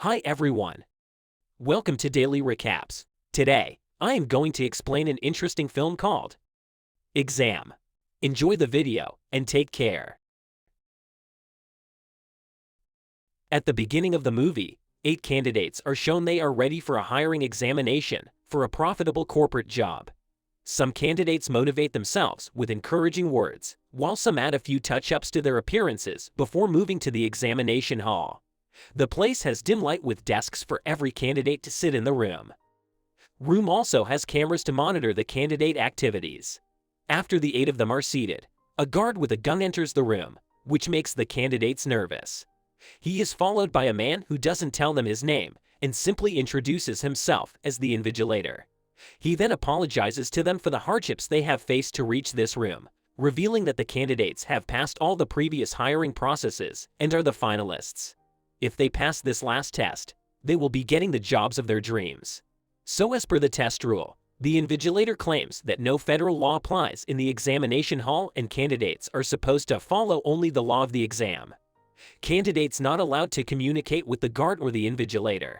Hi everyone. Welcome to Daily Recaps. Today, I am going to explain an interesting film called Exam. Enjoy the video and take care. At the beginning of the movie, 8 candidates are shown they are ready for a hiring examination for a profitable corporate job. Some candidates motivate themselves with encouraging words, while some add a few touch-ups to their appearances before moving to the examination hall. The place has dim light with desks for every candidate to sit in the room. Room also has cameras to monitor the candidate activities. After the 8 of them are seated, a guard with a gun enters the room, which makes the candidates nervous. He is followed by a man who doesn't tell them his name and simply introduces himself as the invigilator. He then apologizes to them for the hardships they have faced to reach this room, revealing that the candidates have passed all the previous hiring processes and are the finalists. If they pass this last test, they will be getting the jobs of their dreams. So as per the test rule, the invigilator claims that no federal law applies in the examination hall and candidates are supposed to follow only the law of the exam. Candidates not allowed to communicate with the guard or the invigilator.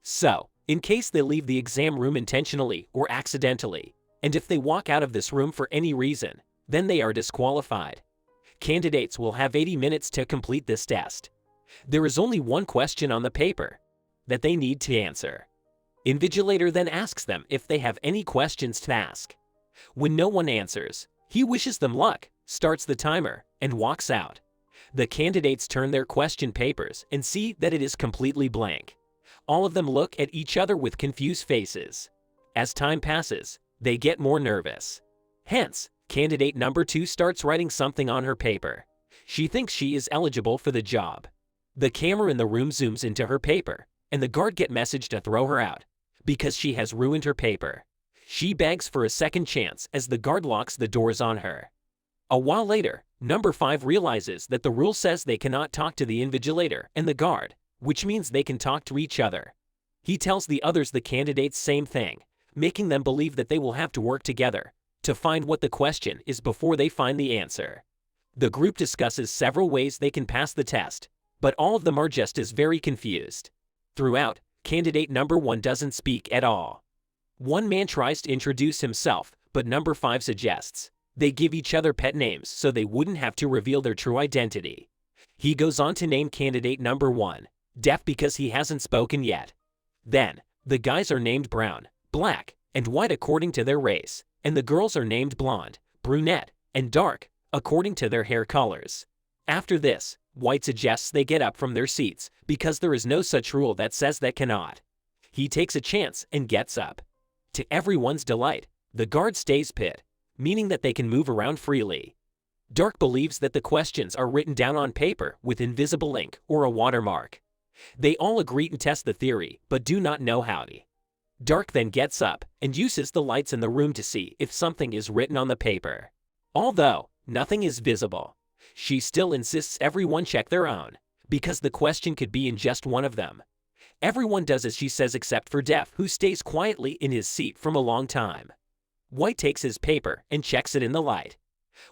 So, in case they leave the exam room intentionally or accidentally, and if they walk out of this room for any reason, then they are disqualified. Candidates will have 80 minutes to complete this test. There is only one question on the paper that they need to answer. Invigilator then asks them if they have any questions to ask. When no one answers, he wishes them luck, starts the timer, and walks out. The candidates turn their question papers and see that it is completely blank. All of them look at each other with confused faces. As time passes, they get more nervous. Hence, candidate number 2 starts writing something on her paper. She thinks she is eligible for the job. The camera in the room zooms into her paper, and the guard gets message to throw her out because she has ruined her paper. She begs for a second chance as the guard locks the doors on her. A while later, number 5 realizes that the rule says they cannot talk to the invigilator and the guard, which means they can talk to each other. He tells the others the candidates same thing, making them believe that they will have to work together to find what the question is before they find the answer. The group discusses several ways they can pass the test, but all of them are just as very confused. Throughout, candidate number 1 doesn't speak at all. One man tries to introduce himself, but number 5 suggests they give each other pet names so they wouldn't have to reveal their true identity. He goes on to name candidate number 1 deaf because he hasn't spoken yet. Then, the guys are named brown, black, and white according to their race, and the girls are named blonde, brunette, and dark according to their hair colors. After this, White suggests they get up from their seats because there is no such rule that says that cannot. He takes a chance and gets up. To everyone's delight, the guard stays put, meaning that they can move around freely. Dark believes that the questions are written down on paper with invisible ink or a watermark. They all agree and test the theory, but do not know how to. Dark then gets up and uses the lights in the room to see if something is written on the paper. Although nothing is visible, she still insists everyone check their own, because the question could be in just one of them. Everyone does as she says except for Deaf, who stays quietly in his seat from a long time. White takes his paper and checks it in the light.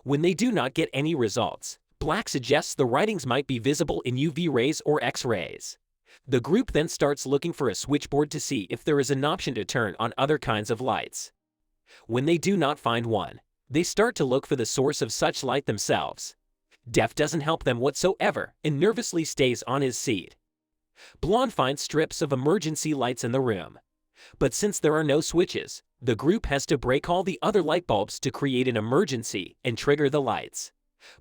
When they do not get any results, Black suggests the writings might be visible in UV rays or X-rays. The group then starts looking for a switchboard to see if there is an option to turn on other kinds of lights. When they do not find one, they start to look for the source of such light themselves. Deaf doesn't help them whatsoever and nervously stays on his seat. Blonde finds strips of emergency lights in the room. But since there are no switches, the group has to break all the other light bulbs to create an emergency and trigger the lights.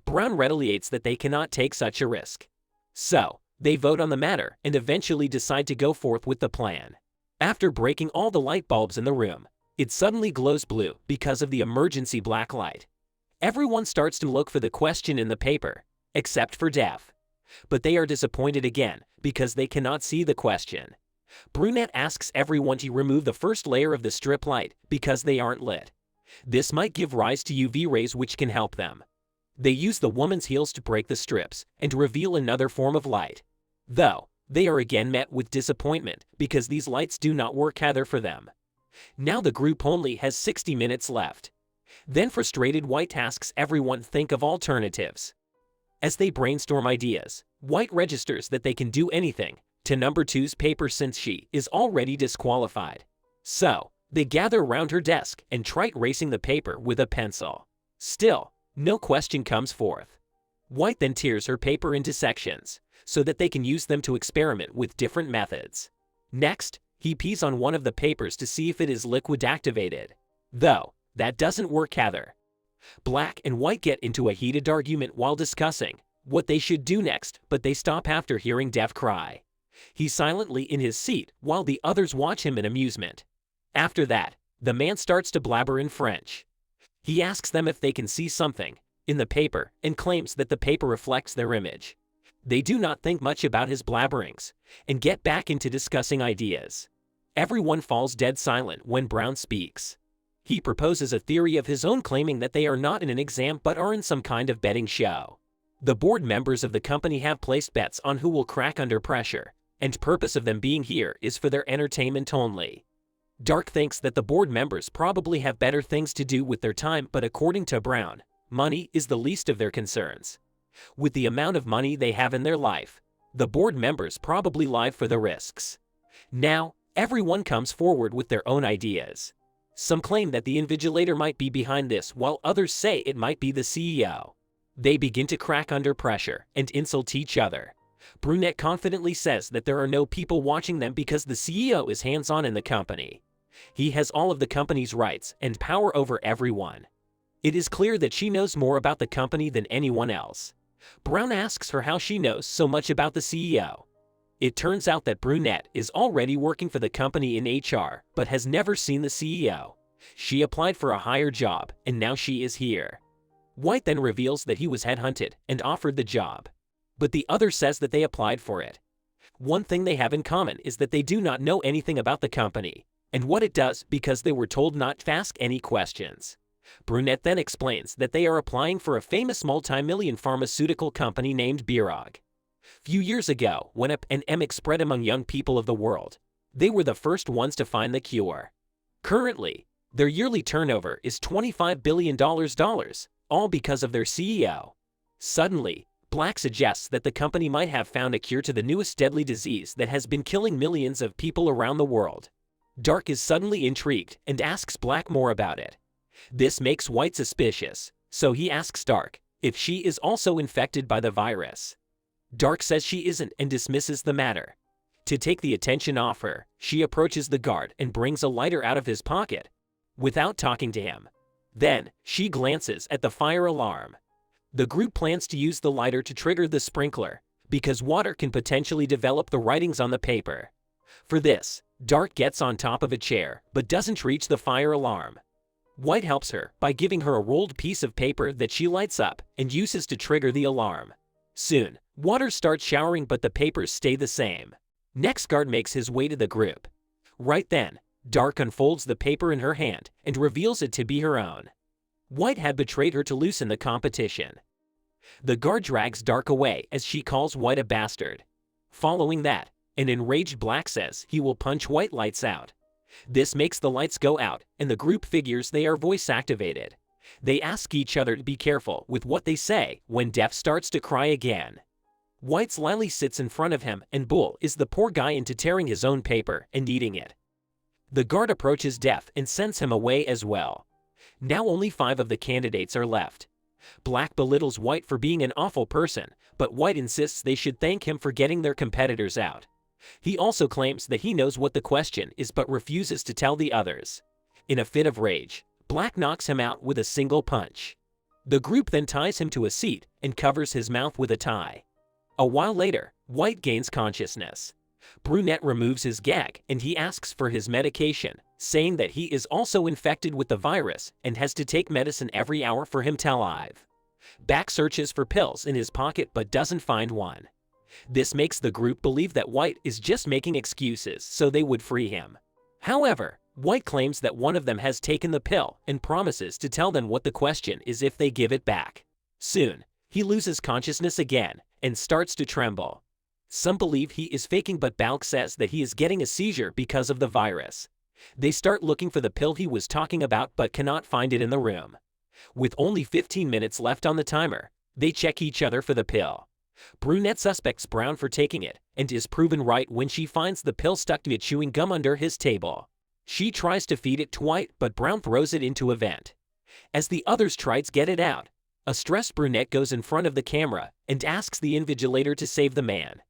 Brown retaliates that they cannot take such a risk. So, they vote on the matter and eventually decide to go forth with the plan. After breaking all the light bulbs in the room, it suddenly glows blue because of the emergency black light. Everyone starts to look for the question in the paper, except for Deaf. But they are disappointed again because they cannot see the question. Brunette asks everyone to remove the first layer of the strip light because they aren't lit. This might give rise to UV rays which can help them. They use the woman's heels to break the strips and reveal another form of light. Though, they are again met with disappointment because these lights do not work either for them. Now the group only has 60 minutes left. Then frustrated White asks everyone to think of alternatives. As they brainstorm ideas, White registers that they can do anything to number two's paper since she is already disqualified. So, they gather around her desk and try erasing the paper with a pencil. Still, no question comes forth. White then tears her paper into sections, so that they can use them to experiment with different methods. Next, he pees on one of the papers to see if it is liquid activated. Though, that doesn't work either. Black and White get into a heated argument while discussing what they should do next, but they stop after hearing Def cry. He's silently in his seat while the others watch him in amusement. After that, the man starts to blabber in French. He asks them if they can see something in the paper and claims that the paper reflects their image. They do not think much about his blabberings and get back into discussing ideas. Everyone falls dead silent when Brown speaks. He proposes a theory of his own, claiming that they are not in an exam but are in some kind of betting show. The board members of the company have placed bets on who will crack under pressure, and purpose of them being here is for their entertainment only. Dark thinks that the board members probably have better things to do with their time, but according to Brown, money is the least of their concerns. With the amount of money they have in their life, the board members probably live for the risks. Now, everyone comes forward with their own ideas. Some claim that the invigilator might be behind this, while others say it might be the CEO. They begin to crack under pressure and insult each other. Brunette confidently says that there are no people watching them because the CEO is hands-on in the company. He has all of the company's rights and power over everyone. It is clear that she knows more about the company than anyone else. Brown asks her how she knows so much about the CEO. It turns out that Brunette is already working for the company in HR, but has never seen the CEO. She applied for a higher job, and now she is here. White then reveals that he was headhunted and offered the job. But the other says that they applied for it. One thing they have in common is that they do not know anything about the company and what it does because they were told not to ask any questions. Brunette then explains that they are applying for a famous multi-million pharmaceutical company named Birog. Few years ago, when a pandemic spread among young people of the world, they were the first ones to find the cure. Currently, their yearly turnover is $25 billion, all because of their CEO. Suddenly, Black suggests that the company might have found a cure to the newest deadly disease that has been killing millions of people around the world. Dark is suddenly intrigued and asks Black more about it. This makes White suspicious, so he asks Dark if she is also infected by the virus. Dark says she isn't and dismisses the matter. To take the attention off her, she approaches the guard and brings a lighter out of his pocket, without talking to him. Then, she glances at the fire alarm. The group plans to use the lighter to trigger the sprinkler, because water can potentially develop the writings on the paper. For this, Dark gets on top of a chair, but doesn't reach the fire alarm. White helps her by giving her a rolled piece of paper that she lights up and uses to trigger the alarm. Soon, water starts showering, but the papers stay the same. Next, guard makes his way to the group. Right then, Dark unfolds the paper in her hand and reveals it to be her own. White had betrayed her to loosen the competition. The guard drags Dark away as she calls White a bastard. Following that, an enraged Black says he will punch White. Lights out. This makes the lights go out, and the group figures they are voice activated. They ask each other to be careful with what they say when Def starts to cry again. White slyly sits in front of him, and Bull is the poor guy into tearing his own paper and eating it. The guard approaches Def and sends him away as well. Now only 5 of the candidates are left. Black belittles White for being an awful person, but White insists they should thank him for getting their competitors out. He also claims that he knows what the question is but refuses to tell the others. In a fit of rage, Black knocks him out with a single punch. The group then ties him to a seat and covers his mouth with a tie. A while later, White gains consciousness. Brunette removes his gag and he asks for his medication, saying that he is also infected with the virus and has to take medicine every hour for him to live. Black searches for pills in his pocket but doesn't find one. This makes the group believe that White is just making excuses so they would free him. However, White claims that one of them has taken the pill and promises to tell them what the question is if they give it back. Soon, he loses consciousness again and starts to tremble. Some believe he is faking, but Balk says that he is getting a seizure because of the virus. They start looking for the pill he was talking about but cannot find it in the room. With only 15 minutes left on the timer, they check each other for the pill. Brunette suspects Brown for taking it and is proven right when she finds the pill stuck to chewing gum under his table. She tries to feed it to White, but Brown throws it into a vent. As the others try to get it out, a stressed brunette goes in front of the camera and asks the invigilator to save the man.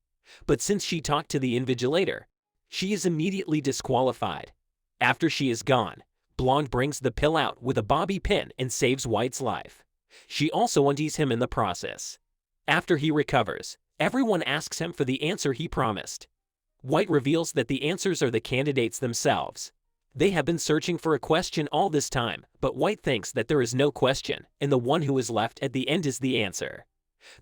But since she talked to the invigilator, she is immediately disqualified. After she is gone, Blonde brings the pill out with a bobby pin and saves White's life. She also undoes him in the process. After he recovers, everyone asks him for the answer he promised. White reveals that the answers are the candidates themselves. They have been searching for a question all this time, but White thinks that there is no question, and the one who is left at the end is the answer.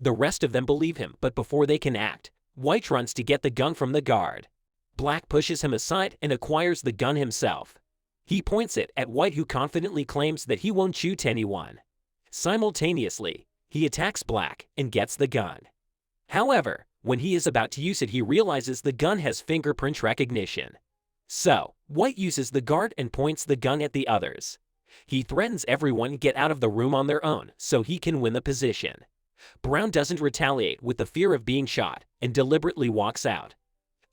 The rest of them believe him, but before they can act, White runs to get the gun from the guard. Black pushes him aside and acquires the gun himself. He points it at White, who confidently claims that he won't shoot anyone. Simultaneously, he attacks Black and gets the gun. However, when he is about to use it, he realizes the gun has fingerprint recognition. So, White uses the guard and points the gun at the others. He threatens everyone to get out of the room on their own so he can win the position. Brown doesn't retaliate with the fear of being shot and deliberately walks out.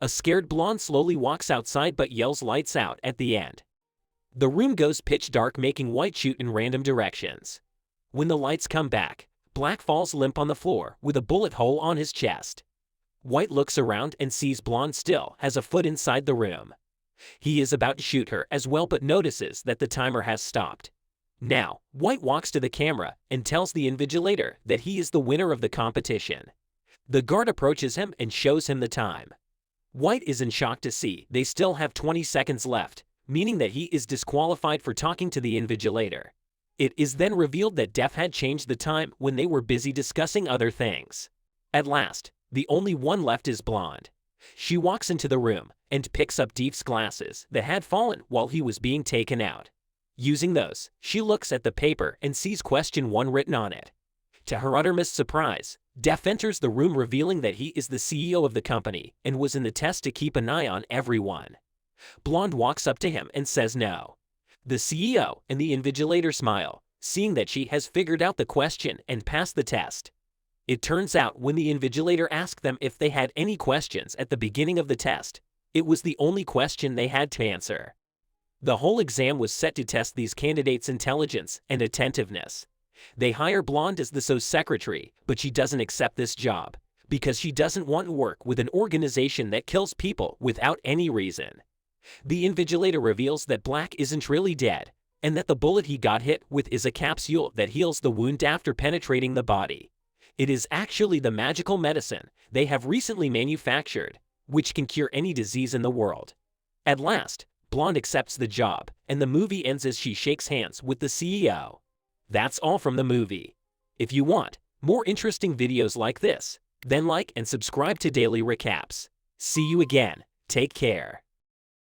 A scared Blonde slowly walks outside but yells "lights out" at the end. The room goes pitch dark, making White shoot in random directions. When the lights come back, Black falls limp on the floor with a bullet hole on his chest. White looks around and sees Blonde still has a foot inside the room. He is about to shoot her as well, but notices that the timer has stopped. Now, White walks to the camera and tells the invigilator that he is the winner of the competition. The guard approaches him and shows him the time. White is in shock to see they still have 20 seconds left, meaning that he is disqualified for talking to the invigilator. It is then revealed that Def had changed the time when they were busy discussing other things. At last, the only one left is Blonde. She walks into the room and picks up Def's glasses that had fallen while he was being taken out. Using those, she looks at the paper and sees question 1 written on it. To her uttermost surprise, Def enters the room, revealing that he is the CEO of the company and was in the test to keep an eye on everyone. Blonde walks up to him and says no. The CEO and the invigilator smile, seeing that she has figured out the question and passed the test. It turns out when the invigilator asked them if they had any questions at the beginning of the test, it was the only question they had to answer. The whole exam was set to test these candidates' intelligence and attentiveness. They hire Blonde as the SO's secretary, but she doesn't accept this job because she doesn't want to work with an organization that kills people without any reason. The invigilator reveals that Black isn't really dead, and that the bullet he got hit with is a capsule that heals the wound after penetrating the body. It is actually the magical medicine they have recently manufactured, which can cure any disease in the world. At last, Blonde accepts the job, and the movie ends as she shakes hands with the CEO. That's all from the movie. If you want more interesting videos like this, then like and subscribe to Daily Recaps. See you again. Take care.